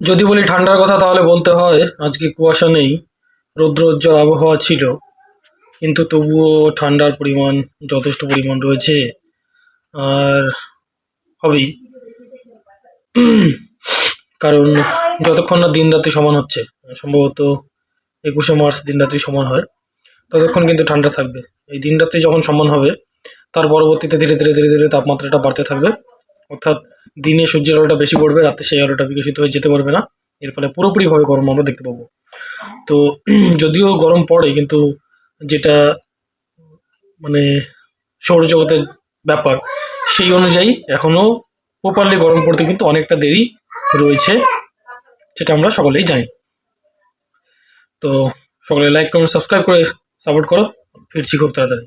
যদি বলি ঠান্ডার কথা তাহলে বলতে হয় আজকে কুয়াশা নেই, রৌদ্রোজ্জ্বল আবহাওয়া ছিল, কিন্তু তবুও ঠান্ডার পরিমাণ যথেষ্ট পরিমাণ রয়েছে। আর হবেই, কারণ যতক্ষণ না দিন রাত্রি সমান হচ্ছে, সম্ভবত 21শে মার্চ দিন রাত্রি সমান হয়, ততক্ষণ কিন্তু ঠান্ডা থাকবে। এই দিন রাত্রি যখন সমান হবে তার পরবর্তীতে ধীরে ধীরে ধীরে ধীরে তাপমাত্রাটা বাড়তে থাকবে, অর্থাৎ দিনে সূর্যের আলোটা বেশি পড়বে, রাতে সেই আলোটা বিকশিত হয়ে যেতে পারবে না। এর ফলে পুরোপুরিভাবে গরম আমরা দেখতে পাবো। তো যদিও গরম পড়ে, কিন্তু যেটা মানে সৌরজগতের ব্যাপার, সেই অনুযায়ী এখনও প্রপারলি গরম পড়তে কিন্তু অনেকটা দেরি রয়েছে, সেটা আমরা সকলেই জানি। তো সকলে লাইক কমেন্ট সাবস্ক্রাইব করে সাপোর্ট করো, ফিরছি খুব তাড়াতাড়ি।